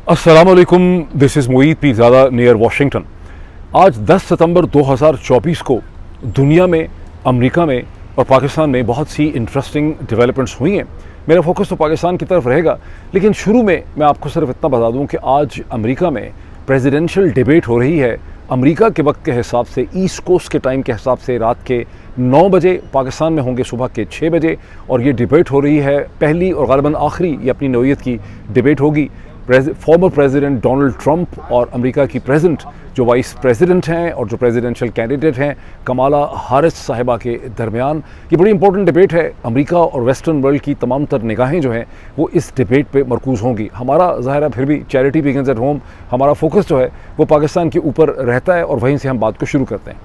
अस्सलामुअलैकुम, this is Moeed Pirzada near Washington. आज 10 सितंबर 2024 को दुनिया में, अमेरिका में और पाकिस्तान में बहुत सी इंटरेस्टिंग डेवलपमेंट्स हुई हैं। मेरा फोकस तो पाकिस्तान की तरफ रहेगा, लेकिन शुरू में मैं आपको सिर्फ इतना बता दूं कि आज अमेरिका में प्रेसिडेंशियल डिबेट हो रही है। अमेरिका के वक्त के हिसाब से, ईस्ट कोस्ट के टाइम के हिसाब से रात के 9 बजे, पाकिस्तान में होंगे सुबह के 6 बजे, और ये डिबेट हो रही है। पहली और ग़ालिबन आखिरी ये अपनी नौइयत की डिबेट होगी। फॉर्मर प्रेसिडेंट डोनाल्ड ट्रंप और अमेरिका की प्रेसिडेंट जो वाइस प्रेसिडेंट हैं और जो प्रेसिडेंशियल कैंडिडेट हैं कमाला हारिस साहिबा के दरमियान ये बड़ी इंपॉर्टेंट डिबेट है। अमेरिका और वेस्टर्न वर्ल्ड की तमाम तर निगाहें जो हैं वो इस डिबेट पे मरकूज़ होंगी। हमारा ज़ाहिर है फिर भी चैरिटी बिगिंस एट होम, हमारा फोकस जो है वो पाकिस्तान के ऊपर रहता है और वहीं से हम बात को शुरू करते हैं।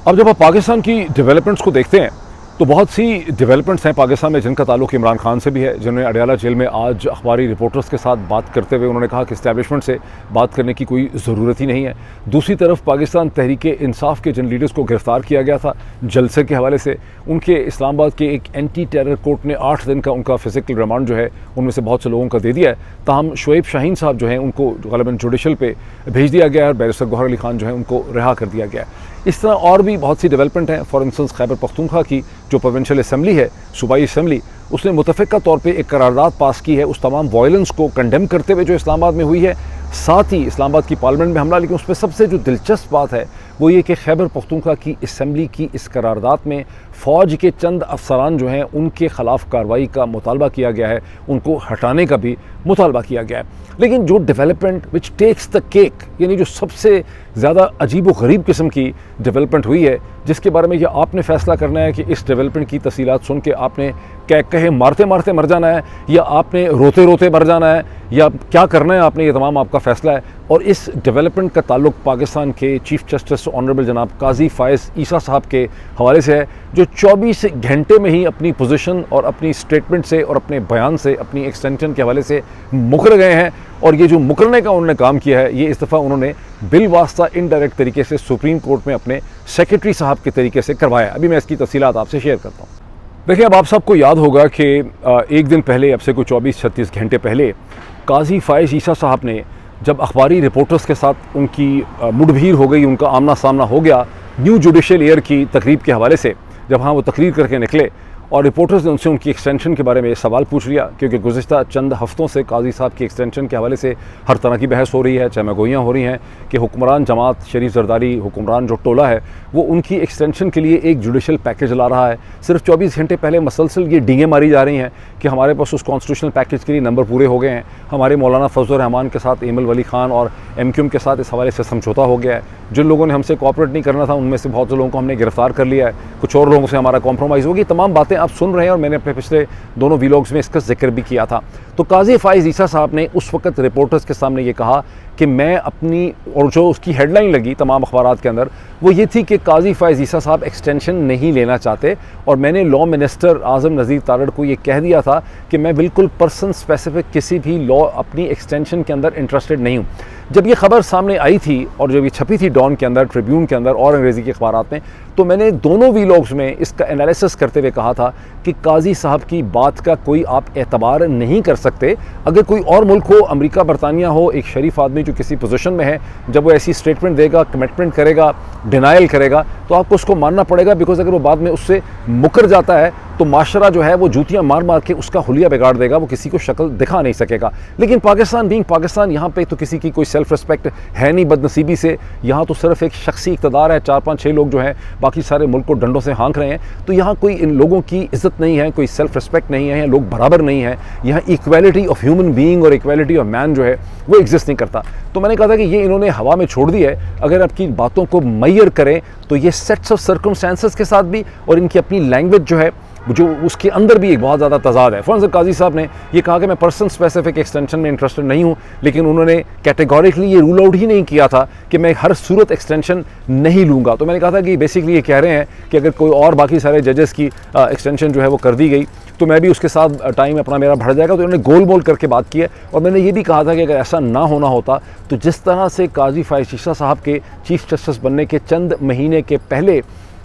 अब जब आप पाकिस्तान की डेवलपमेंट्स को देखते हैं तो बहुत सी डेवलपमेंट्स हैं पाकिस्तान में जिनका ताल्लुक इमरान खान से भी है, जिन्होंने अडयाला जेल में आज अखबारी रिपोर्टर्स के साथ बात करते हुए उन्होंने कहा कि इस्टेब्लिशमेंट से बात करने की कोई ज़रूरत ही नहीं है। दूसरी तरफ पाकिस्तान तहरीक इंसाफ के जिन लीडर्स को गिरफ़्तार किया गया था जलसे के हवाले से, उनके इस्लामाबाद के एक एंटी टेरर कोर्ट ने 8 दिन का उनका फ़िज़िकल रिमांड जो है उनमें से बहुत से लोगों का दे दिया है। ताहम शुएब शाहीन साहब जो हैं उनको ग़ालिबन जुडिशल पे भेज दिया गया है और बैरिस्टर गौहर अली खान जो है उनको रिहा कर दिया गया है। इस तरह और भी बहुत सी डेवलपमेंट हैं। फॉर इंस्टेंस खैबर पख्तूनख्वा की जो प्रोविंशियल असम्बली है, सूबाई असम्बली, उसने मुतफ़िक़ा तौर पे एक करारदाद पास की है उस तमाम वायलेंस को कंडेम करते हुए जो इस्लामाबाद में हुई है, साथ ही इस्लामाबाद की पार्लियामेंट में हमला। लेकिन उसमें सबसे जो दिलचस्प बात है वो ये कि खैबर पख्तूनख्वा की असम्बली की इस करारदाद में फ़ौज के चंद अफसरान जो हैं उनके ख़िलाफ़ कार्रवाई का मुतालबा किया गया है, उनको हटाने का भी मुतालबा किया गया है। लेकिन जो development which takes the cake, यानी जो सबसे ज़्यादा अजीब व गरीब किस्म की डेवलपमेंट हुई है, जिसके बारे में ये आपने फ़ैसला करना है कि इस डेवलपमेंट की तफ़सीलात सुन के आपने कहे मारते मारते मर जाना है या आपने रोते रोते मर जाना है या क्या करना है आपने, ये तमाम आपका फ़ैसला है। और इस डेवलपमेंट का ताल्लुक पाकिस्तान के चीफ जस्टिस ऑनरेबल जनाब काजी फ़ायज़ ईसा साहब के हवाले से है, जो 24 घंटे में ही अपनी पोजीशन और अपनी स्टेटमेंट से और अपने बयान से, अपनी एक्सटेंशन के हवाले से मुकर गए हैं। और ये जो मुकरने का उन्होंने काम किया है, ये इस दफ़ा उन्होंने बिल वास्ता इनडायरेक्ट तरीके से सुप्रीम कोर्ट में अपने सेक्रेटरी साहब के तरीके से करवाया। अभी मैं इसकी तफसीलात आपसे शेयर करता हूँ। देखिए, अब आप सबको याद होगा कि एक दिन पहले, अब से कोई 24-36 घंटे पहले, काजी फ़ायज़ ईसा साहब ने जब अखबारी रिपोर्टर्स के साथ उनकी मुठभीड़ हो गई, उनका आमना सामना हो गया न्यू जुडिशल ईयर की तकरीब के हवाले से, जब हाँ वो तकरीर करके निकले और रिपोर्टर्स ने उनसे उनकी एक्सटेंशन के बारे में सवाल पूछ लिया, क्योंकि गुज़िश्ता चंद हफ़्तों से काजी साहब की एक्सटेंशन के हवाले से हर तरह की बहस हो रही है, चहमगोइयाँ हो रही हैं कि हुक्मरान जमात शरीफ जरदारी, हुक्मरान जो टोला है वो उनकी एक्सटेंशन के लिए एक जुडिशल पैकेज ला रहा है। सिर्फ 24 घंटे पहले मसलसल ये डींगें मारी जा रही हैं कि हमारे पास उस कॉन्स्टिट्यूशनल पैकेज के लिए नंबर पूरे हो गए हैं, हमारे मौलाना फजल रहमान के साथ एमल वली खान और MQM के साथ इस हवाले से समझौता हो गया है, जिन लोगों ने हमसे कोऑपरेट नहीं करना था उनमें से बहुत से लोगों को हमने गिरफ्तार कर लिया है, कुछ और लोगों से हमारा कॉम्प्रोमाइज़ होगी। तमाम बातें आप सुन रहे हैं और मैंने अपने पिछले दोनों वीलॉग्स में इसका जिक्र भी किया था। तो काजी फ़ायज़ ईसा साहब ने उस वक्त रिपोर्टर्स के सामने ये कहा कि मैं अपनी, और जो उसकी हेडलाइन लगी तमाम अखबारात के अंदर वो ये थी कि काजी फ़ायज़ ईसा साहब एक्सटेंशन नहीं लेना चाहते, और मैंने लॉ मिनिस्टर आज़म नज़ीर तारड़ को ये कह दिया था कि मैं बिल्कुल पर्सन स्पेसिफिक किसी भी लॉ अपनी एक्सटेंशन के अंदर इंटरेस्टेड नहीं हूँ। जब ये खबर सामने आई थी और जब ये छपी थी डॉन के अंदर, ट्रिब्यून के अंदर और अंग्रेज़ी के अखबारात में, तो मैंने दोनों वीलॉग्स में इसका एनालिसिस करते हुए कहा था कि काजी साहब की बात का कोई आप एतबार नहीं कर सकते। अगर कोई और मुल्क हो, अमेरिका, बरतानिया हो, एक शरीफ आदमी जो किसी पोजीशन में है, जब वो ऐसी स्टेटमेंट देगा, कमिटमेंट करेगा, डिनाइल करेगा, तो आपको उसको मानना पड़ेगा। बिकॉज अगर वो बाद में उससे मुकर जाता है तो माशरा जो है वो जूतियाँ मार मार के उसका हुलिया बिगाड़ देगा, वो किसी को शक्ल दिखा नहीं सकेगा। लेकिन पाकिस्तान बीइंग पाकिस्तान, यहाँ पे तो किसी की कोई सेल्फ रिस्पेक्ट है नहीं बदनसीबी से। यहाँ तो सिर्फ एक शख्सी इक़्तिदार है, 4-5-6 लोग जो हैं बाकी सारे मुल्क को डंडों से हाँक रहे हैं। तो यहाँ कोई इन लोगों की इज़्ज़त नहीं है, कोई सेल्फ रिस्पेक्ट नहीं है, यहाँ लोग बराबर नहीं है, यहाँ इक्वालिटी ऑफ ह्यूमन बीइंग और इक्वालिटी ऑफ मैन जो है वो एग्जिस्ट नहीं करता। तो मैंने कहा था कि ये इन्होंने हवा में छोड़ दी है। अगर आपकी बातों को मैयर करें तो ये सेट्स ऑफ सर्कमस्टेंसेस के साथ भी, और इनकी अपनी लैंग्वेज जो है जो उसके अंदर भी एक बहुत ज़्यादा तजाद है। फॉर एग्जाम्पल काजी साहब ने ये कहा कि मैं पर्सन स्पेसिफिक एक्सटेंशन में इंटरेस्टेड नहीं हूँ, लेकिन उन्होंने कैटेगोरिकली ये रूल आउट ही नहीं किया था कि मैं हर सूरत एक्सटेंशन नहीं लूँगा। तो मैंने कहा था कि बेसिकली ये कह रहे हैं कि अगर कोई और बाकी सारे जजेस की एक्सटेंशन जो है वो कर दी गई तो मैं भी उसके साथ टाइम अपना मेरा बढ़ जाएगा। तो उन्होंने गोल मोल करके बात की है। और मैंने ये भी कहा था कि अगर ऐसा ना होना होता तो जिस तरह से काजी फ़ायज़ ईसा साहब के चीफ जस्टिस बनने के चंद महीने के पहले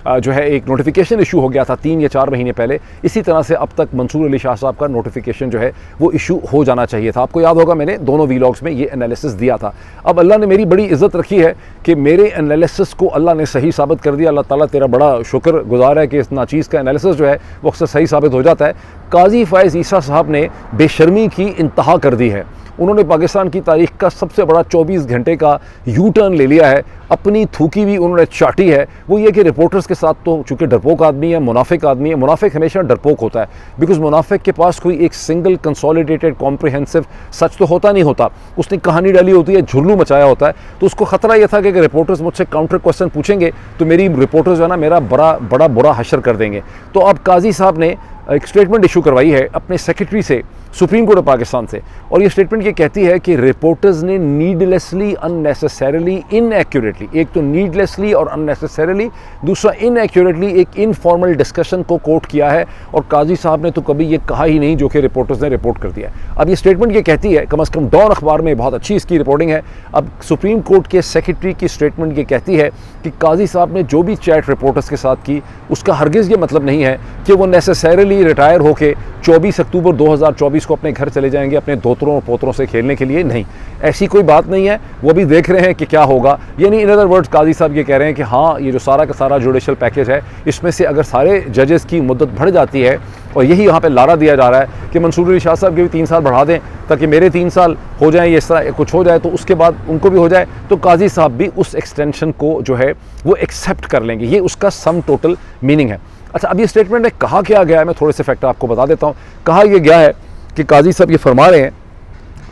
जो है एक नोटिफिकेशन इशू हो गया था 3 या 4 महीने पहले, इसी तरह से अब तक मंसूर अली शाह साहब का नोटिफिकेशन जो है वो इशू हो जाना चाहिए था। आपको याद होगा मैंने दोनों वीलॉग्स में ये एनालिसिस दिया था। अब अल्लाह ने मेरी बड़ी इज्जत रखी है कि मेरे एनालिसिस को अल्लाह ने सही साबित कर दिया। अल्लाह ताला तेरा बड़ा शुक्रगुजार है कि इस नाचीज़ का एनालिसिस जो है वो अक्सर सही साबित हो जाता है। काजी फ़ाइज़ ईसा साहब ने बेशर्मी की इंतहा कर दी है। उन्होंने पाकिस्तान की तारीख का सबसे बड़ा 24 घंटे का यू टर्न ले लिया है, अपनी थूकी भी उन्होंने चाटी है। वो ये कि रिपोर्टर्स के साथ तो चूँकि डरपोक आदमी है, मुनाफिक आदमी है, मुनाफिक हमेशा डरपोक होता है, बिकॉज मुनाफिक के पास कोई एक सिंगल कंसोलिडेटेड कॉम्प्रिहेंसिव सच तो होता नहीं होता। उसने कहानी डाली होती है, झुर्लू मचाया होता है। तो उसको ख़तरा यह था कि रिपोर्टर्स मुझसे काउंटर क्वेश्चन पूछेंगे तो मेरी रिपोर्टर्स जो है ना मेरा बड़ा बुरा हशर कर देंगे। तो अब काजी साहब ने एक स्टेटमेंट इशू करवाई है अपने सेक्रेटरी से, सुप्रीम कोर्ट ऑफ पाकिस्तान से, और ये स्टेटमेंट ये कहती है कि रिपोर्टर्स ने नीडलेसली, अननेसेसरीली, इनएक्यूरेटली, एक तो नीडलेसली और अननेसेसरीली, दूसरा इनएक्यूरेटली एक इनफॉर्मल डिस्कशन को कोट किया है, और काजी साहब ने तो कभी ये कहा ही नहीं जो कि रिपोर्टर्स ने रिपोर्ट कर दिया है। अब ये स्टेटमेंट ये कहती है, कम से कम डॉन अखबार में बहुत अच्छी इसकी रिपोर्टिंग है। अब सुप्रीम कोर्ट के सेक्रेटरी की स्टेटमेंट ये कहती है कि काजी साहब ने जो भी चैट रिपोर्टर्स के साथ की उसका हरगिज़ ये मतलब नहीं है कि वो नेसेसरीली रिटायर होकर 24 अक्टूबर 2024 को अपने घर चले जाएंगे अपने दोतरों और पोतरों से खेलने के लिए। नहीं, ऐसी कोई बात नहीं है। वो भी देख रहे हैं कि क्या होगा। यानी इन अदर वर्ड्स काजी साहब ये कह रहे हैं कि हाँ, ये जो सारा का सारा जुडिशल पैकेज है इसमें से अगर सारे जजेस की मुद्दत बढ़ जाती है, और यही यहाँ पे लारा दिया जा रहा है कि मंसूर अली शाह साहब के भी 3 साल बढ़ा दें ताकि मेरे 3 साल हो जाएं, ये इस तरह कुछ हो जाए तो उसके बाद उनको भी हो जाए, तो काजी साहब भी उस एक्सटेंशन को जो है वो एक्सेप्ट कर लेंगे। ये उसका सम टोटल मीनिंग है। अच्छा, अब ये स्टेटमेंट में कहा क्या गया है, मैं थोड़े से फैक्टर आपको बता देता हूँ। कहा यह गया है कि काजी साहब ये फरमा रहे हैं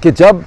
कि जब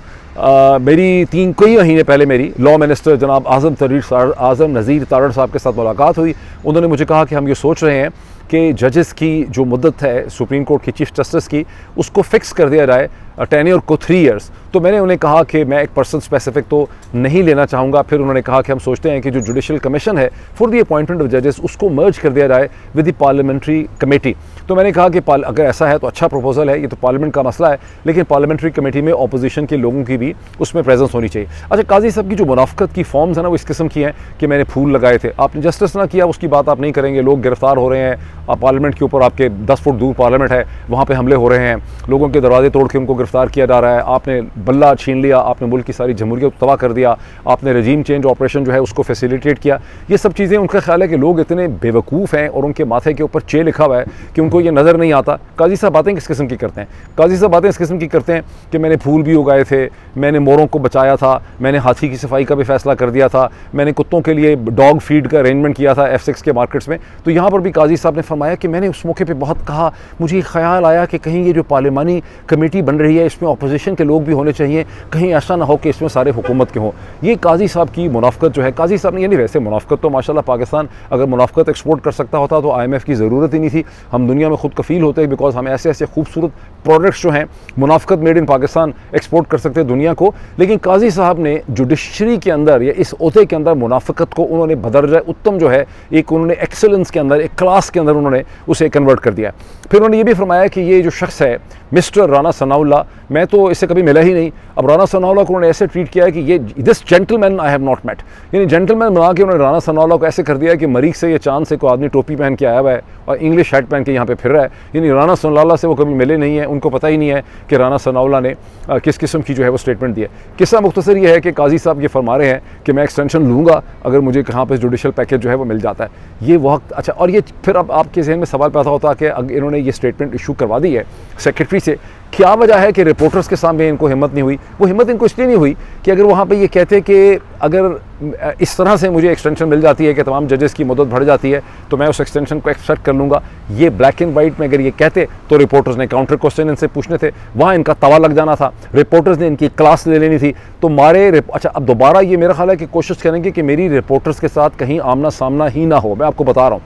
मेरी कई महीने पहले मेरी लॉ मिनिस्टर जनाब आज़म नज़ीर तारड़ साहब के साथ मुलाकात हुई, उन्होंने मुझे कहा कि हम ये सोच रहे हैं कि जजेस की जो मुद्दत है सुप्रीम कोर्ट की चीफ जस्टिस की उसको फिक्स कर दिया जाए टेन्योर को 3 इयर्स। तो मैंने उन्हें कहा कि मैं एक पर्सन स्पेसिफिक तो नहीं लेना चाहूँगा। फिर उन्होंने कहा कि हम सोचते हैं कि जो जुडिशल कमीशन है फॉर द अपॉइंटमेंट ऑफ जजेस उसको मर्ज कर दिया जाए विद द पार्लियामेंट्री कमेटी। तो मैंने कहा कि अगर ऐसा है तो अच्छा प्रपोजल है, ये तो पार्लियामेंट का मसला है, लेकिन पार्लियामेंट्री कमेटी में अपोजिशन के लोगों की भी उसमें प्रेजेंस होनी चाहिए। अच्छा, काजी साहब की जो मुनाफिकत की फॉर्म्स है ना वो इस किस्म की हैं कि मैंने फूल लगाए थे, आपने जस्टिस ना किया उसकी बात आप नहीं करेंगे, लोग गिरफ्तार हो रहे हैं, आप पार्लियामेंट के ऊपर, आपके 10 फुट दूर पार्लियामेंट है वहाँ पे हमले हो रहे हैं, लोगों के दरवाजे तोड़ के उनको गिरफ्तार किया जा रहा है, आपने बल्ला छीन लिया, आपने मुल्क की सारी जमहूरियत तबाह कर दिया, आपने रजीम चेंज ऑपरेशन जो है उसको फैसिलिटेट किया। ये सब चीज़ें उनका ख्याल है कि लोग इतने बेवकूफ़ हैं और उनके माथे के ऊपर चे लिखा हुआ है कि उनको ये नज़र नहीं आता। काजी साहब बातें किस किस्म की करते हैं? काजी साहब बातें इस किस्म की करते हैं कि मैंने फूल भी उगाए थे, मैंने मोरों को बचाया था, मैंने हाथी की सफाई का भी फैसला कर दिया था, मैंने कुत्तों के लिए डॉग फीड का अरेंजमेंट किया था F6 के मार्केट्स में। तो यहाँ पर भी काजी साहब ने फरमाया कि मैंने उस मौके पर बहुत कहा, मुझे ख्याल आया कि कहीं ये जो पार्लियामानी कमेटी बन रही है इसमें अपोजिशन के लोग भी होने चाहिए, कहीं ऐसा ना हो कि इसमें सारे हुकूमत के हों। ये काजी साहब की मुनाफिकत जो है, काजी साहब ने, यानी वैसे मुनाफिकत तो माशाल्लाह पाकिस्तान अगर मुनाफिकत एक्सपोर्ट कर सकता होता तो IMF की ज़रूरत ही नहीं थी। हम दुनिया में खुद कफ़ील होते हैं बिकॉज हम ऐसे ऐसे खूबसूरत प्रोडक्ट्स जो हैं मुनाफिकत मेड इन पाकिस्तान एक्सपोर्ट कर सकते हैं दुनिया को। लेकिन काजी साहब ने जुडिशरी के अंदर या इस ओहदे के अंदर मुनाफिकत को उन्होंने बदरजा उत्तम जो है एक उन्होंने एक्सेलेंस के अंदर, एक क्लास के अंदर उन्होंने उसे कन्वर्ट कर दिया। फिर उन्होंने ये भी फरमाया कि ये जो शख्स है मिस्टर राना सनाउल्लाह, मैं तो इससे कभी मिला ही नहीं। अब राना सनाउल्लाह को उन्होंने ऐसे ट्रीट किया है कि ये this gentleman I have not met, यानी जेंटलमैन बना के उन्होंने राना सनाउल्लाह को ऐसे कर दिया कि मरीख से ये चांद से कोई आदमी टोपी पहन के आया हुआ है और इंग्लिश शर्ट पहन के यहाँ पे फिर रहा है। यानी राना सनाउल्लाह से वो कभी मिले नहीं है, उनको पता ही नहीं है कि राना सनाउल्लाह ने किस किस्म की जो है वो स्टेटमेंट दी है। किस्सा मुख्तसर ये है कि काजी साहब ये फरमा रहे हैं कि मैं एक्सटेंशन लूँगा अगर मुझे कहाँ पर जुडिशल पैकेज जो है वो मिल जाता है। ये वक्त अच्छा, और ये फिर अब आपके जहन में सवाल पैदा होता है कि इन्होंने ये स्टेटमेंट इशू करवा दी है सेक्रेटरी से, क्या वजह है कि रिपोर्टर्स के सामने इनको हिम्मत नहीं हुई? वो हिम्मत इनको इसलिए नहीं हुई कि अगर वहाँ पे ये कहते कि अगर इस तरह से मुझे एक्सटेंशन मिल जाती है कि तमाम जजेस की मुद्दत बढ़ जाती है तो मैं उस एक्सटेंशन को एक्सेप्ट कर लूँगा। ये ब्लैक एंड वाइट में अगर ये कहते तो रिपोर्टर्स ने काउंटर क्वेश्चन इनसे पूछने थे, वहाँ इनका तवा लग जाना था, रिपोर्टर्स ने इनकी क्लास ले लेनी थी। तो अच्छा, अब दोबारा ये मेरा ख्याल है कि कोशिश करेंगे कि मेरी रिपोर्टर्स के साथ कहीं आमना सामना ही ना हो। मैं आपको बता रहा हूँ,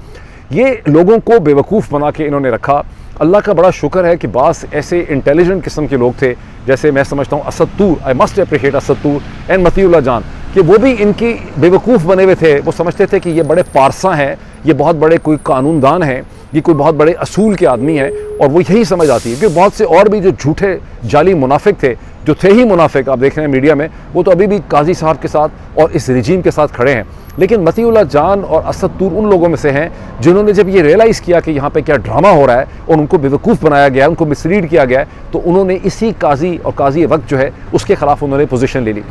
ये लोगों को बेवकूफ़ बना के इन्होंने रखा। अल्लाह का बड़ा शुक्र है कि बास ऐसे इंटेलिजेंट किस्म के लोग थे, जैसे मैं समझता हूँ Asad Toor, I must appreciate Asad Toor and Matiullah Jan, कि वो भी इनकी बेवकूफ़ बने हुए थे। वो समझते थे कि ये बड़े पारसा हैं, ये बहुत बड़े कोई कानूनदान हैं, ये कोई बहुत बड़े असूल के आदमी हैं, और वो यही समझ आती है कि बहुत से और भी जो झूठे जाली मुनाफिक थे, जो थे ही मुनाफिक, आप देख रहे हैं मीडिया में, वो तो अभी भी काजी साहब के साथ और इस रिजीम के साथ खड़े हैं। लेकिन मतीउल्लाह जान और असद तूर उन लोगों में से हैं जिन्होंने जब ये रियलाइज़ किया कि यहाँ पे क्या ड्रामा हो रहा है और उनको बेवकूफ़ बनाया गया है, उनको मिसलीड किया गया है, तो उन्होंने इसी काजी और काजी वक्त जो है उसके ख़िलाफ़ उन्होंने पोजीशन ले ली।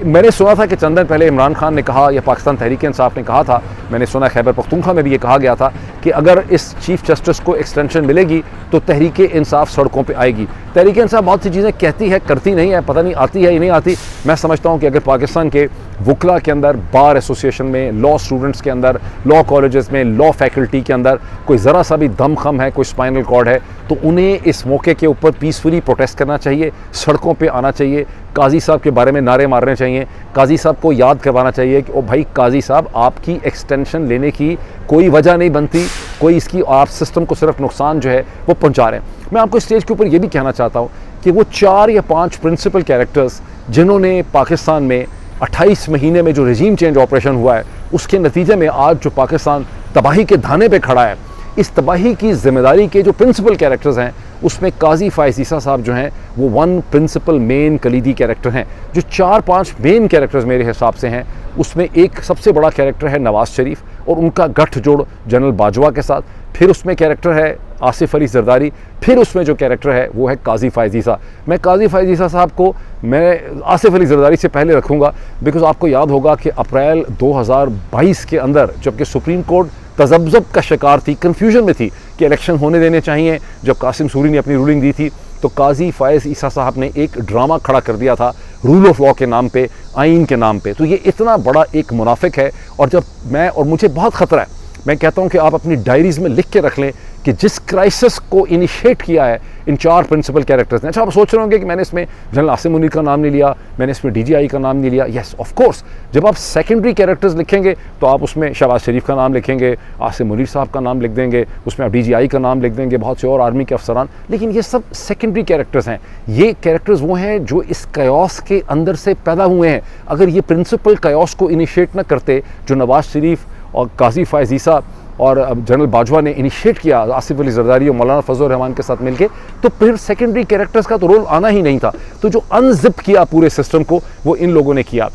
मैंने सुना था कि चंद दिन पहले इमरान खान ने कहा या पाकिस्तान तहरीक इंसाफ ने कहा था, मैंने सुना खैबर पख्तूनख्वा में भी ये कहा गया था कि अगर इस चीफ जस्टिस को एक्सटेंशन मिलेगी तो तहरीक इंसाफ सड़कों पे आएगी। तहरीक इंसाफ बहुत सी चीज़ें कहती है, करती नहीं है, पता नहीं आती है या नहीं आती। मैं समझता हूँ कि अगर पाकिस्तान के वकला के अंदर, बार एसोसिएशन में, लॉ स्टूडेंट्स के अंदर, लॉ कॉलेजेस में, लॉ फैकल्टी के अंदर कोई ज़रा सा भी दम खम है, कोई स्पाइनल कॉर्ड है, तो उन्हें इस मौके के ऊपर पीसफुली प्रोटेस्ट करना चाहिए, सड़कों पे आना चाहिए, काजी साहब के बारे में नारे मारने चाहिए, काजी साहब को याद करवाना चाहिए कि ओ भाई काजी साहब, आपकी एक्सटेंशन लेने की कोई वजह नहीं बनती, कोई इसकी आप सिस्टम को सिर्फ नुकसान जो है वो पहुंचा रहे हैं। मैं आपको स्टेज के ऊपर ये भी कहना चाहता हूँ कि वो 4 या 5 प्रिंसिपल कैरेक्टर्स जिन्होंने पाकिस्तान में 28 महीने में जो रजीम चेंज ऑपरेशन हुआ है उसके नतीजे में आज जो पाकिस्तान तबाही के धाने पे खड़ा है, इस तबाही की जिम्मेदारी के जो प्रिंसिपल कैरेक्टर्स हैं उसमें काजी फायज़ ईसा साहब जो हैं वो 1 प्रिंसिपल मेन कलीदी कैरेक्टर हैं। जो 4-5 मेन कैरेक्टर्स मेरे हिसाब से हैं उसमें एक सबसे बड़ा कैरेक्टर है नवाज़ शरीफ और उनका गठजोड़ जनरल बाजवा के साथ, फिर उसमें कैरेक्टर है आसिफ अली जरदारी, फिर उसमें जो कैरेक्टर है वो है काजी फायज़ ईसा। मैं काजी फायज़ ईसा साहब को मैं आसिफ अली जरदारी से पहले रखूँगा, बिकॉज़ आपको याद होगा कि अप्रैल 2022 के अंदर जबकि सुप्रीम कोर्ट तज़ब्ज़ब का शिकार थी, कन्फ्यूजन में थी कि इलेक्शन होने देने चाहिए, जब कासिम सूरी ने अपनी रूलिंग दी थी तो काजी फायज़ ईसा साहब ने एक ड्रामा खड़ा कर दिया था रूल ऑफ लॉ के नाम पे, आइन के नाम पे। तो ये इतना बड़ा एक मुनाफिक है और जब मैं और मुझे बहुत ख़तरा है, मैं कहता हूँ कि आप अपनी डायरीज़ में लिख के रख लें कि जिस क्राइसिस को इनिशिएट किया है इन 4 प्रिंसिपल कैरेक्टर्स ने। अच्छा, आप सोच रहे होंगे कि मैंने इसमें जनरल आसिम मुनीर का नाम नहीं लिया, मैंने इसमें DGI का नाम नहीं लिया। यस ऑफ कोर्स, जब आप सेकेंडरी कैरेक्टर्स लिखेंगे तो आप उसमें शहबाज शरीफ का नाम लिखेंगे, आसिम मुनीर साहब का नाम लिख देंगे, उसमें आप DGI का नाम लिख देंगे, बहुत से और आर्मी के अफसरान, लेकिन ये सब सेकेंडरी कैरेक्टर्स हैं। ये कैरेक्टर्स वो हैं जो इस कयास के अंदर से पैदा हुए हैं। अगर ये प्रिंसिपल कयास को इनिशिएट न करते जो नवाज शरीफ और काजी फायज़ ईसा और जनरल बाजवा ने इनिशिएट किया आसिफ अली जरदारी और मौलाना फजल रहमान के साथ मिलके, तो फिर सेकेंडरी कैरेक्टर्स का तो रोल आना ही नहीं था। तो जो अनजिप किया पूरे सिस्टम को वो इन लोगों ने किया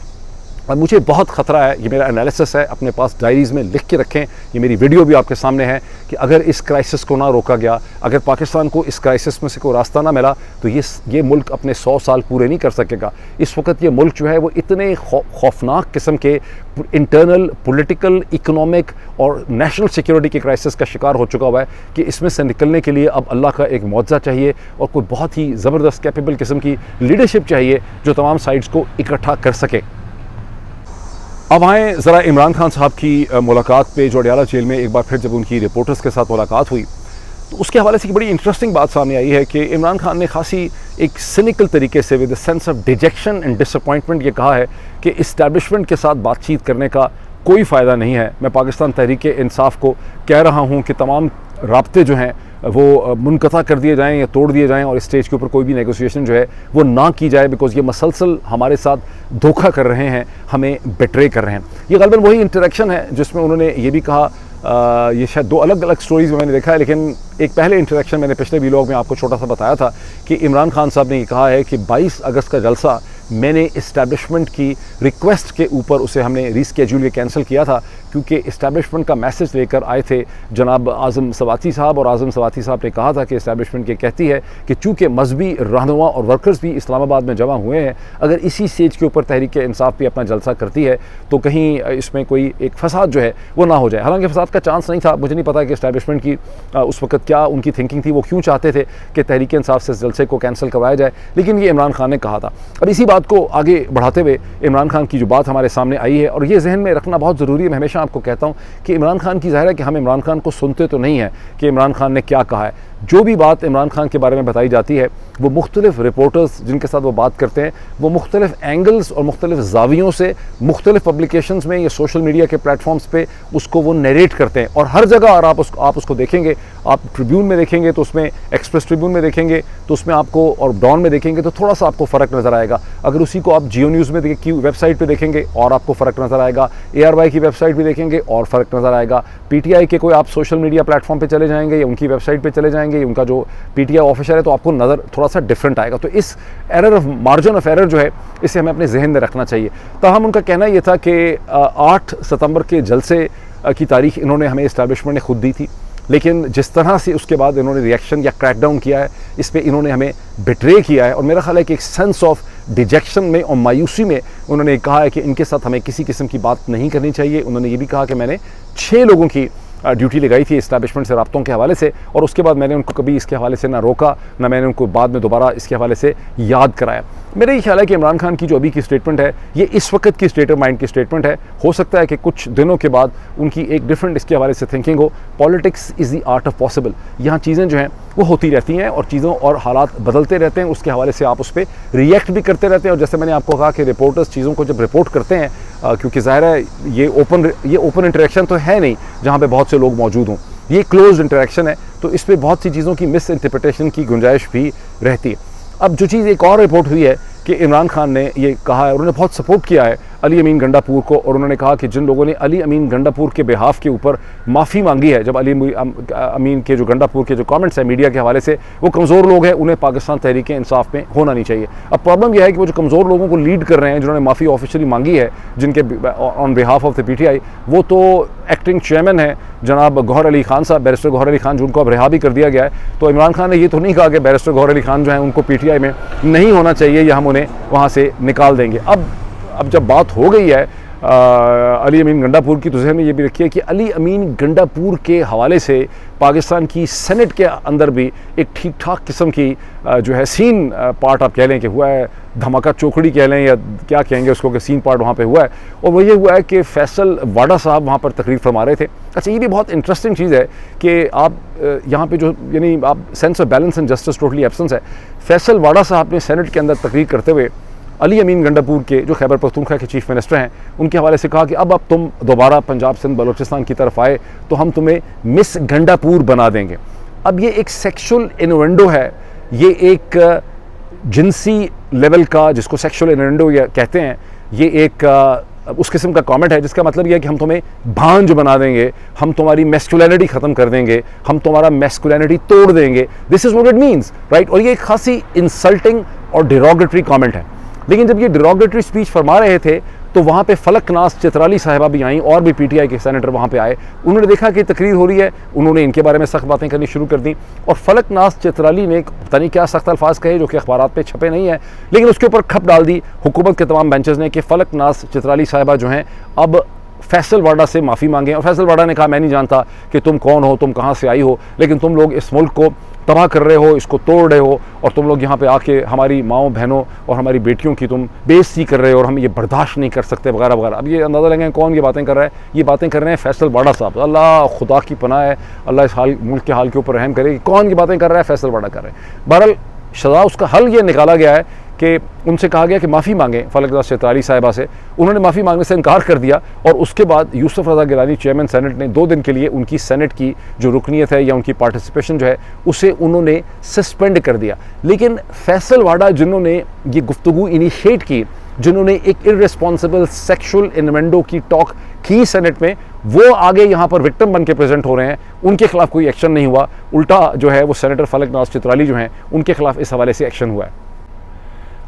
और मुझे बहुत ख़तरा है, ये मेरा एनालिसिस है, अपने पास डायरीज़ में लिख के रखें, ये मेरी वीडियो भी आपके सामने है कि अगर इस क्राइसिस को ना रोका गया, अगर पाकिस्तान को इस क्राइसिस में से कोई रास्ता ना मिला तो ये मुल्क अपने 100 साल पूरे नहीं कर सकेगा। इस वक्त ये मुल्क जो है वो इतने खौफनाक किस्म के इंटरनल पॉलिटिकल, इकोनॉमिक और नेशनल सिक्योरिटी के क्राइसिस का शिकार हो चुका हुआ है कि इसमें से निकलने के लिए अब अल्लाह का एक मुआवजा चाहिए और कोई बहुत ही ज़बरदस्त कैपेबल किस्म की लीडरशिप चाहिए जो तमाम साइड्स को इकट्ठा कर सके। अब आएँ ज़रा इमरान खान साहब की मुलाकात पे, जो अडयाला जेल में एक बार फिर जब उनकी रिपोर्टर्स के साथ मुलाकात हुई तो उसके हवाले से एक बड़ी इंटरेस्टिंग बात सामने आई है कि इमरान खान ने खासी एक सिनिकल तरीके से with sense of detection and disappointment ये कहा है कि इस्टेब्लिशमेंट के साथ बातचीत करने का कोई फ़ायदा नहीं है। मैं पाकिस्तान तहरीक इंसाफ को कह रहा हूँ कि तमाम राब्ते जो हैं वो मुनक़ता कर दिए जाएँ या तोड़ दिए जाएँ और स्टेज के ऊपर कोई भी नेगोशिएशन जो है वो ना की जाए, बिकॉज़ ये मसलसल हमारे साथ धोखा कर रहे हैं, हमें बेट्रे कर रहे हैं। ये ग़ालिबन वही इंटरेक्शन है जिसमें उन्होंने ये भी कहा, ये शायद 2 अलग अलग स्टोरीज़ में मैंने देखा है, लेकिन एक पहले इंटरेक्शन मैंने पिछले व्लॉग में आपको छोटा सा बताया था कि इमरान खान साहब ने ये कहा है कि 22 अगस्त का जलसा मैंने इस्टेब्लिशमेंट की रिक्वेस्ट के ऊपर उसे हमने रीस्केड्यूल कैंसिल किया था क्योंकि इस्टेब्लिशमेंट का मैसेज लेकर आए थे जनाब आज़म सवाती साहब, और आज़म सवाती साहब ने कहा था कि इस्टेब्लिशमेंट ये कहती है कि चूँकि मजहबी रहनुमा और वर्कर्स भी इस्लामाबाद में जमा हुए हैं, अगर इसी स्टेज के ऊपर तहरीक इंसाफ भी अपना जलसा करती है तो कहीं इसमें कोई एक फसाद जो है वो ना हो जाए। हालांकि फसाद का चांस नहीं था, मुझे नहीं पता कि इस्टेब्लिशमेंट की उस वक्त क्या उनकी थिंकिंग थी, वो क्यों चाहते थे कि तहरीक इंसाफ से जलसे को कैंसिल करवाया जाए, लेकिन ये इमरान खान ने कहा था। अब इसी बात को आगे बढ़ाते हुए इमरान खान की जो बात हमारे सामने आई है, और ये जहन में रखना बहुत ज़रूरी है, मैं हमेशा आपको कहता हूँ कि इमरान खान की ज़ाहिर है कि हम इमरान खान को सुनते तो नहीं है कि इमरान खान ने क्या कहा है। जो भी बात इमरान खान के बारे में बताई जाती है वो मुख्तलिफ रिपोर्टर्स जिनके साथ वो बात करते हैं वो मुख्तलिफ एंगल्स और मुख्तलिफ जावियों से मुख्तलिफ पब्लिकेशंस में या सोशल मीडिया के प्लेटफॉर्म्स पे उसको वो नरेट करते हैं। और हर जगह और आप उसको देखेंगे, आप ट्रिब्यून में देखेंगे तो उसमें, एक्सप्रेस ट्रिब्यून में देखेंगे तो उसमें आपको, और डॉन में देखेंगे तो थोड़ा सा आपको फ़र्क नज़र आएगा। अगर उसी को आप जियो न्यूज़ में की वेबसाइट पर देखेंगे और आपको फ़र्क नज़र आएगा, ARY की वेबसाइट भी देखेंगे और फ़र्क नज़र आएगा, PTI के कोई आप सोशल मीडिया प्लेटफॉर्म पर चले जाएंगे या उनकी वेबसाइट पर चले जाएंगे देखेंगे उनका जो पीटीआई ऑफिसर है तो आपको नज़र थोड़ा सा डिफरेंट आएगा। तो इस error of margin of error जो है इसे हमें अपने जहन में रखना चाहिए। ताहम उनका कहना ये था कि 8 सितंबर के जलसे की तारीख इन्होंने हमें इस्टेब्लिशमेंट ने खुद दी थी, लेकिन जिस तरह से उसके बाद इन्होंने रिएक्शन या क्रैकडाउन किया है इस पर इन्होंने हमें बिट्रे किया है। और मेरा ख्याल है कि एक सेंस ऑफ डिजेक्शन में और मायूसी में उन्होंने कहा है कि इनके साथ हमें किसी किस्म की बात नहीं करनी चाहिए। उन्होंने ये भी कहा कि मैंने 6 लोगों की ड्यूटी लगाई थी इस्टेब्लिशमेंट से रब्तों के हवाले से, और उसके बाद मैंने उनको कभी इसके हवाले से ना रोका ना मैंने उनको बाद में दोबारा इसके हवाले से याद कराया। मेरा ये ख्याल है कि इमरान खान की जो अभी की स्टेटमेंट है ये इस वक्त की स्टेट ऑफ माइंड की स्टेटमेंट है। हो सकता है कि कुछ दिनों के बाद उनकी एक डिफरेंट इसके हवाले से थिंकिंग हो। Politics is the art of possible. यहाँ चीज़ें जो हैं वो होती रहती हैं और चीज़ों और हालात बदलते रहते हैं, उसके हवाले से आप उस पर रिएक्ट भी करते रहते हैं। और जैसे मैंने आपको कहा कि रिपोर्टर्स चीज़ों को जब रिपोर्ट करते हैं क्योंकि ज़ाहिर है ये ओपन इंटरेक्शन तो है नहीं जहाँ पे बहुत से लोग मौजूद हों, ये क्लोज्ड इंटरेक्शन है, तो इस पर बहुत सी चीज़ों की मिस इंटरप्रिटेशन की गुंजाइश भी रहती है। अब जो चीज़ एक और रिपोर्ट हुई है कि इमरान खान ने ये कहा है, उन्होंने बहुत सपोर्ट किया है अली अमीन गंडापुर को, और उन्होंने कहा कि जिन लोगों ने अली अमीन गंडापुर के बिहाफ के ऊपर माफ़ी मांगी है, जब अली अमीन के जो गंडापुर के जो कमेंट्स हैं मीडिया के हवाले से, वो कमज़ोर लोग हैं, उन्हें पाकिस्तान तहरीक इंसाफ में होना नहीं चाहिए। अब प्रॉब्लम यह है कि वो जो कमज़ोर लोगों को लीड कर रहे हैं, जिन्होंने माफ़ी ऑफिशियली मांगी है जिनके on behalf of the PTI, वो तो एक्टिंग चेयरमैन है जनाब गौहर अली खान साहब, बैरिस्टर गौहर अली खान, जिनको अब रिहा भी कर दिया गया है। तो इमरान खान ने ये तो नहीं कहा कि बैरिस्टर गौहर अली खान जो है उनको पीटीआई में नहीं होना चाहिए या हम उन्हें वहाँ से निकाल देंगे। अब जब बात हो गई है अली अमीन गंडापुर की, तो जहन में ये भी रखिए कि अली अमीन गंडापुर के हवाले से पाकिस्तान की सेनेट के अंदर भी एक ठीक ठाक किस्म की जो है सीन पार्ट आप कह लें कि हुआ है, धमाका चौकड़ी कह लें या क्या कहेंगे उसको, कि सीन पार्ट वहाँ पे हुआ है। और वो ये हुआ है कि फैसल वाडा साहब वहाँ पर तकरीर फरमा रहे थे। अच्छा, ये भी बहुत इंटरेस्टिंग चीज़ है कि आप यहाँ पे जो यानी आप sense of balance and justice totally absence है। फैसल वाडा साहब ने सेनेट के अंदर तकरीर करते हुए अली अमीन गंडापुर के जो खैबर पख्तूनख्वा के चीफ मिनिस्टर हैं उनके हवाले से कहा कि अब तुम दोबारा पंजाब सिंध बलूचिस्तान की तरफ आए तो हम तुम्हें मिस गंडापुर बना देंगे। अब ये एक सेक्सुअल इन्वेंडो है, ये एक जिनसी लेवल का, जिसको सेक्सुअल इन्वेंडो कहते हैं, ये एक उस किस्म का कमेंट है जिसका मतलब यह है कि हम तुम्हें भांज बना देंगे, हम तुम्हारी मैस्कुलिनिटी ख़त्म कर देंगे, हम तुम्हारा मैस्कुलिनिटी तोड़ देंगे। This is what it means, right. और ये एक खासी इंसल्टिंग और डिरोगेटरी कमेंट है। लेकिन जब ये डिरोगेटरी स्पीच फरमा रहे थे तो वहाँ पे फलकनाज चित्राली साहिबा भी आई और भी पीटीआई के सेनेटर वहाँ पे आए। उन्होंने देखा कि तकरीर हो रही है, उन्होंने इनके बारे में सख्त बातें करनी शुरू कर दी। और फलकनाज चित्राली ने पता नहीं क्या सख्त अल्फाज कहे जो कि अखबारात पे छपे नहीं है, लेकिन उसके ऊपर खप डाल दी हुकूमत के तमाम बेंचेस ने कि फलकनाज चित्राली साहिबा जो हैं अब फैसल वाडा से माफ़ी मांगे। और फैसल वाडा ने कहा मैं नहीं जानता कि तुम कौन हो, तुम कहाँ से आई हो, लेकिन तुम लोग इस मुल्क को तबाह कर रहे हो, इसको तोड़ रहे हो, और तुम लोग यहाँ पे आके हमारी माओं बहनों और हमारी बेटियों की तुम बेइज्जती कर रहे हो और हम ये बर्दाश्त नहीं कर सकते वगैरह वगैरह। अब ये अंदाज़ा लगाएं कौन ये बातें कर रहा है, ये बातें कर रहे हैं फैसल वाडा साहब। अल्लाह खुदा की पनाह है, अल्लाह इस हाल मुल्क के हाल के ऊपर रहम करे कि कौन ये बातें कर रहा है, फैसल वाडा कर रहे हैं। बहरहाल सज़ा उसका हल ये निकाला गया है कि उनसे कहा गया कि माफ़ी मांगें फलकनाज चित्राली साहिबा से। उन्होंने माफ़ी मांगने से इनकार कर दिया और उसके बाद यूसुफ रज़ा गिलानी चेयरमैन सेनेट ने 2 दिन के लिए उनकी सेनेट की जो रुकनीत है या उनकी पार्टिसिपेशन जो है उसे उन्होंने सस्पेंड कर दिया। लेकिन फैसल वाडा जिन्होंने ये गुफ्तगू इनिशिएट की, जिन्होंने एक इररिस्पॉन्सिबल सेक्सुअल इन्वेंडो की टॉक की सेनेट में, वो आगे यहाँ पर विक्टिम बन के प्रेजेंट हो रहे हैं। उनके खिलाफ कोई एक्शन नहीं हुआ, उल्टा जो है वो सेनेटर फलकनाज चित्राली जो हैं उनके खिलाफ इस हवाले से एक्शन हुआ है।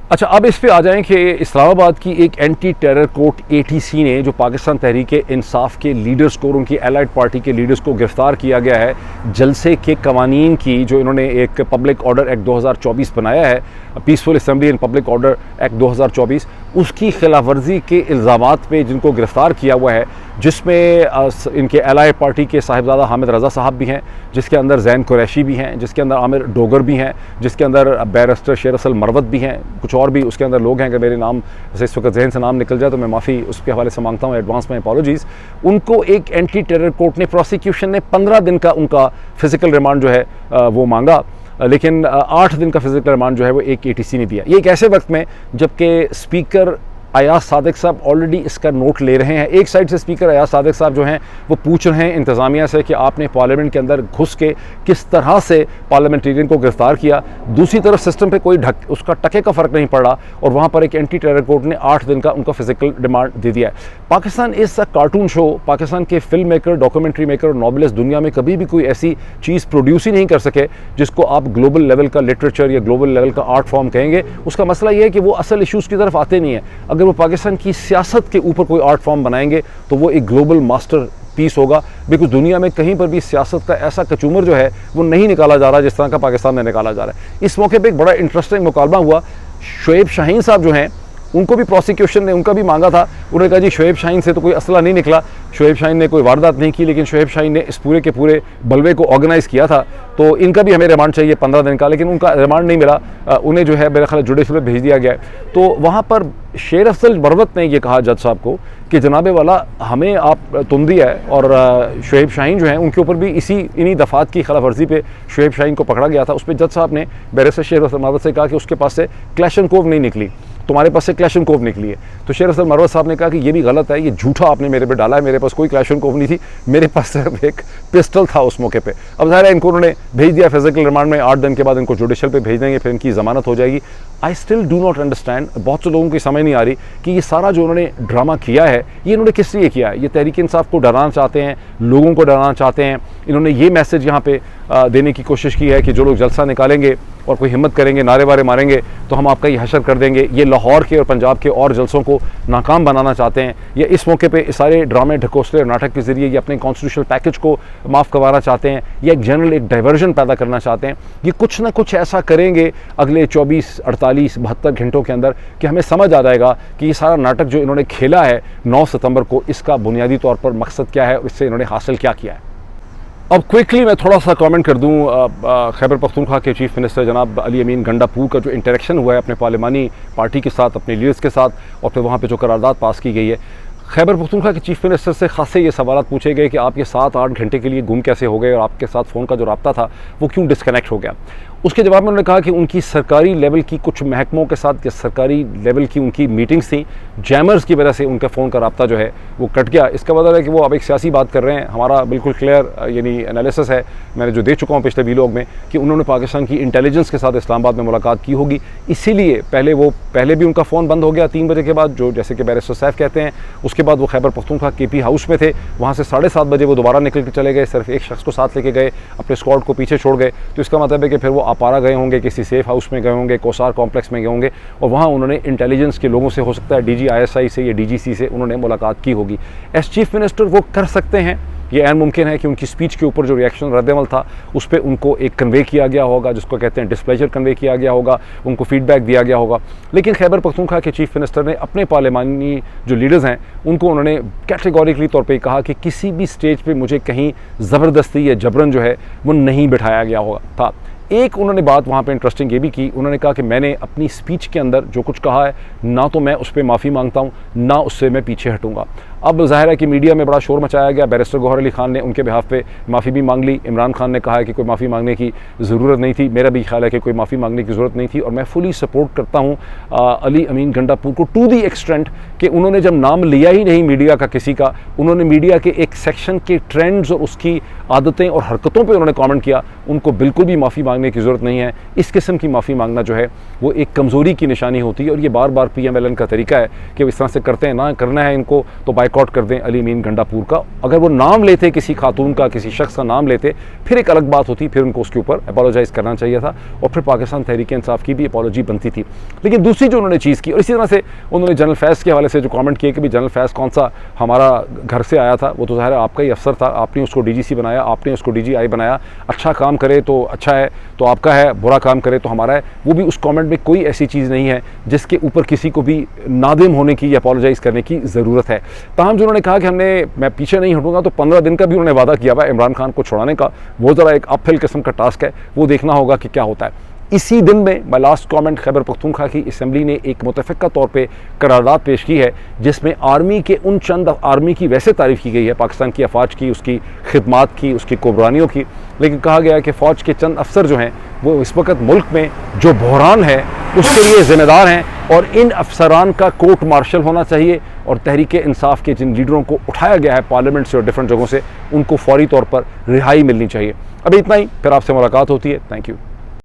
अच्छा, अब इस पे आ जाएं कि इस्लामाबाद की एक एंटी टेरर कोर्ट ATC ने जो पाकिस्तान तहरीक इंसाफ के लीडर्स को और उनकी एलाइड पार्टी के लीडर्स को गिरफ्तार किया गया है जलसे के कवानीन की, जो इन्होंने एक पब्लिक ऑर्डर एक्ट 2024 बनाया है, peaceful assembly and public order act 2024, उसकी खिलाफ वर्जी के इल्ज़ामात पे जिनको गिरफ़्तार किया हुआ है, जिसमें इनके एलाइड पार्टी के साहिबजादा हामिद रज़ा साहब भी हैं, जिसके अंदर जैन कुरैशी भी हैं, जिसके अंदर आमिर डोगर भी हैं, जिसके अंदर बैरिस्टर शेर असल मरवत भी हैं, कुछ और भी उसके अंदर लोग हैं। अगर मेरे नाम से इस वक्त जहन से नाम निकल जाए तो मैं माफ़ी उसके हवाले से मांगता हूँ, एडवांस में अपॉलॉजीज़। उनको एक एंटी टेरर कोर्ट ने, प्रोसिक्यूशन ने 15 दिन का उनका फ़िज़िकल रिमांड जो है वो मांगा, लेकिन 8 दिन का फिजिकल रिमांड जो है वो एक ATC ने दिया। ये एक ऐसे वक्त में जबकि स्पीकर अयाज सादिक साहब ऑलरेडी इसका नोट ले रहे हैं। एक साइड से स्पीकर अयाज सादिक साहब जो हैं वो पूछ रहे हैं इंतज़ामिया से कि आपने पार्लियामेंट के अंदर घुस के किस तरह से पार्लियामेंटेरियन को गिरफ्तार किया, दूसरी तरफ सिस्टम पे कोई उसका टके का फ़र्क नहीं पड़ रहा और वहाँ पर एक एंटी टेरर कोर्ट ने 8 दिन का उनका फिजिकल रिमांड दे दिया है। Pakistan is a cartoon show. Pakistan के फिल्म मेकर, डॉक्यूमेंट्री मेकर और नॉवेलिस्ट दुनिया में कभी भी कोई ऐसी चीज़ प्रोड्यूस ही नहीं कर सके जिसको आप ग्लोबल लेवल का लिटरेचर या ग्लोबल लेवल का आर्ट फॉर्म कहेंगे। उसका मसला ये है कि वो असल इशूज़ की तरफ आते नहीं है। अगर वो पाकिस्तान की सियासत के ऊपर कोई आर्ट फॉर्म बनाएंगे तो वो एक ग्लोबल मास्टर पीस होगा, बिकॉज दुनिया में कहीं पर भी सियासत का ऐसा कचूमर जो है वो नहीं निकाला जा रहा जिस तरह का पाकिस्तान में निकाला जा रहा है। इस मौके पे एक बड़ा इंटरेस्टिंग मुकालमा हुआ। शुएब शाहीन साहब जो हैं उनको भी प्रोसिक्यूशन ने उनका भी मांगा था। उन्होंने कहा जी शुएब शाहीन से तो कोई असला नहीं निकला, शुएब शाहीन ने कोई वारदात नहीं की, लेकिन शुएब शाहीन ने इस पूरे के पूरे बलवे को ऑर्गेनाइज़ किया था, तो इनका भी हमें रिमांड चाहिए 15 दिन का। लेकिन उनका रिमांड नहीं मिला, उन्हें जो है मेरे ख्याल जुडिशल में भेज दिया गया है। तो वहाँ पर शेर अफजल मरवत ने ये कहा जज साहब को कि जनाबे वाला हमें आप तुम दिया है, और शुएब शाहीन जो हैं उनके ऊपर भी इन्हीं दफ़ात की खिलाफ वर्जी पे शुएब शाहीन को पकड़ा गया था। उस पर जज साहब ने बैरिस्टर शेर अफजल मरवत से कहा कि उसके पास से क्लैशनकोव नहीं निकली, तुम्हारे पास से क्लैशनकोव निकली है। तो शेर अफजल मरवत साहब ने कहा कि ये भी गलत है, ये झूठा आपने मेरे पे डाला है, मेरे पास कोई क्लैशनकोव नहीं थी, मेरे पास सिर्फ एक पिस्टल था उस मौके पे। अब ज़ाहिर है इनको उन्होंने भेज दिया फिजिकल रिमांड में, 8 दिन के बाद इनको जुडिशल पे भेज देंगे, फिर इनकी ज़मानत हो जाएगी। I still do not understand, बहुत से लोगों की समझ नहीं आ रही कि ये सारा जो उन्होंने ड्रामा किया है ये इन्होंने किस लिए किया है। ये तहरीक इंसाफ को डराना चाहते हैं, लोगों को डराना चाहते हैं। इन्होंने ये मैसेज यहाँ पे देने की कोशिश की है कि जो लोग जलसा निकालेंगे और कोई हिम्मत करेंगे, नारे वारे मारेंगे तो हम आपका ये हशर कर देंगे। ये लाहौर के और पंजाब के और जलसों को नाकाम बनाना चाहते हैं। ये इस मौके पे इस सारे ड्रामे, ढकोसले और नाटक के ज़रिए ये अपने कॉन्स्टिट्यूशनल पैकेज को माफ़ करवाना चाहते हैं, या एक जनरल एक डाइवर्जन पैदा करना चाहते हैं। ये कुछ ना कुछ ऐसा करेंगे अगले 24, 48, 72 घंटों के अंदर कि हमें समझ आ जाएगा कि ये सारा नाटक जो इन्होंने खेला है 9 सितंबर को, इसका बुनियादी तौर पर मकसद क्या है और इससे इन्होंने हासिल क्या किया है। अब क्विकली मैं थोड़ा सा कमेंट कर दूं, खैबर पख्तूनख्वा के चीफ़ मिनिस्टर जनाब अली अमीन गंडापुर का जो इंटरेक्शन हुआ है अपने पार्लिमानी पार्टी के साथ, अपने लीडर्स के साथ, और फिर वहाँ पे जो करारदाद पास की गई है। खैबर पख्तूनख्वा के चीफ़ मिनिस्टर से खासे ये सवाल पूछे गए कि आप ये 7-8 घंटे के लिए गुम कैसे हो गए और आपके साथ फ़ोन का जो रब्ता था वो क्यों डिस्कनेक्ट हो गया। उसके जवाब में उन्होंने कहा कि उनकी सरकारी लेवल की कुछ महकमों के साथ, सरकारी लेवल की उनकी मीटिंग्स थी, जैमर्स की वजह से उनका फ़ोन का रब्ता जो है वो कट गया। इसका मतलब है कि वो अब एक सियासी बात कर रहे हैं। हमारा बिल्कुल क्लियर यानी एनालिसिस है, मैंने जो दे चुका हूँ पिछले वीलॉग में, कि उन्होंने पाकिस्तान की इंटेलिजेंस के साथ इस्लामाबाद में मुलाकात की होगी, इसीलिए पहले भी उनका फ़ोन बंद हो गया 3 बजे के बाद, जो जैसे कि बैरिस्टर सैफ कहते हैं। उसके बाद वो खैबर पख्तूनख्वा KP हाउस में थे, वहाँ से 7:30 बजे वो दोबारा निकल के चले गए, सिर्फ एक शख्स को साथ लेके गए, अपने स्क्वाड को पीछे छोड़ गए। तो इसका मतलब है कि फिर वो अपारा गए होंगे, किसी सेफ हाउस में गए होंगे, कोसार कॉम्प्लेक्स में गए होंगे, और वहाँ उन्होंने इंटेलिजेंस के लोगों से, हो सकता है DG ISI से या DGC से उन्होंने मुलाकात की होगी। एज चीफ मिनिस्टर वो कर सकते हैं, ये ऐन मुमकिन है कि उनकी स्पीच के ऊपर जो रिएक्शन रद्दमल था उस पर उनको एक कन्वे किया गया होगा, जिसको कहते हैं डिस्प्लेजर कन्वे किया गया होगा, उनको फीडबैक दिया गया होगा। लेकिन खैबर पख्तूनख्वा के चीफ मिनिस्टर ने अपने पार्लिमानी जो लीडर्स हैं उनको उन्होंने कैटेगोरिकली तौर पे कहा कि किसी भी स्टेज पे मुझे कहीं ज़बरदस्ती या जबरन जो है वो नहीं बिठाया गया होगा था। एक उन्होंने बात वहाँ पे इंटरेस्टिंग ये भी की, उन्होंने कहा कि मैंने अपनी स्पीच के अंदर जो कुछ कहा है ना तो मैं उस पर माफ़ी मांगता हूँ, ना उससे मैं पीछे हटूँगा। अब जाहिर है कि मीडिया में बड़ा शोर मचाया गया, बैरिस्टर गौहर अली खान ने उनके बिहाफ पे माफ़ी भी मांग ली, इमरान खान ने कहा है कि कोई माफ़ी मांगने की ज़रूरत नहीं थी। मेरा भी ख्याल है कि कोई माफ़ी मांगने की ज़रूरत नहीं थी, और मैं फुली सपोर्ट करता हूँ अली अमीन गंडापुर को टू दी एक्सटेंट कि उन्होंने जब नाम लिया ही नहीं मीडिया का किसी का, उन्होंने मीडिया के एक सेक्शन के ट्रेंड्स और उसकी आदतें और हरकतों पर उन्होंने कॉमेंट किया। उनको बिल्कुल भी माफ़ी मांगने की ज़रूरत नहीं है। इस किस्म की माफ़ी मांगना जो है वो एक कमज़ोरी की निशानी होती है, और ये बार बार PMLN का तरीका है कि इस तरह से करते हैं। ना करना है इनको तो बाइकआउट कर दें अली अमीन गंडापुर का। अगर वो नाम लेते, किसी खातून का, किसी शख्स का नाम लेते, फिर एक अलग बात होती, फिर उनको उसके ऊपर अपोलोजाइज़ करना चाहिए था, और फिर पाकिस्तान तहरीक इंसाफ की भी अपॉलॉजी बनती थी। लेकिन दूसरी जो उन्होंने चीज़ की, और इसी तरह से उन्होंने जनरल फैज़ के हवाले से जो कमेंट किए कि भी जनरल फैज़ कौन सा हमारा घर से आया था, वो तो ज़ाहिर है आपका ही अफसर था, आपने उसको DGC बनाया, आपने उसको DGI बनाया। अच्छा काम करे तो अच्छा है तो आपका है, बुरा काम करे तो हमारा है। वो भी उस कमेंट में कोई ऐसी चीज़ नहीं है जिसके ऊपर किसी को भी नादिम होने की या अपॉलोजाइज़ करने की ज़रूरत है। ताहम जो उन्होंने कहा कि मैं पीछे नहीं हटूंगा, तो 15 दिन का भी उन्होंने वादा किया हुआ इमरान खान को छुड़ाने का। वो ज़रा एक अपहिल किस्म का टास्क है, वो देखना होगा कि क्या होता है। इसी दिन में my last comment, Khyber Pakhtunkhwa की असेंबली ने एक मुतफ़िक़ा तौर पे करारदाद पेश की है जिसमें आर्मी के उन चंद आर्मी की वैसे तारीफ़ की गई है, पाकिस्तान की अफवाज की, उसकी खिदमात की, उसकी कुर्बानियों की, लेकिन कहा गया है कि फ़ौज के चंद अफसर जो हैं वो इस वक्त मुल्क में जो बहरान है उसके लिए ज़िम्मेदार हैं और इन अफसरान का कोर्ट मार्शल होना चाहिए और तहरीक इंसाफ के जिन लीडरों को उठाया गया है पार्लियामेंट से और डिफरेंट जगहों से, उनको फौरी तौर पर रिहाई मिलनी चाहिए। अभी इतना ही, फिर आपसे मुलाकात होती है। Thank you.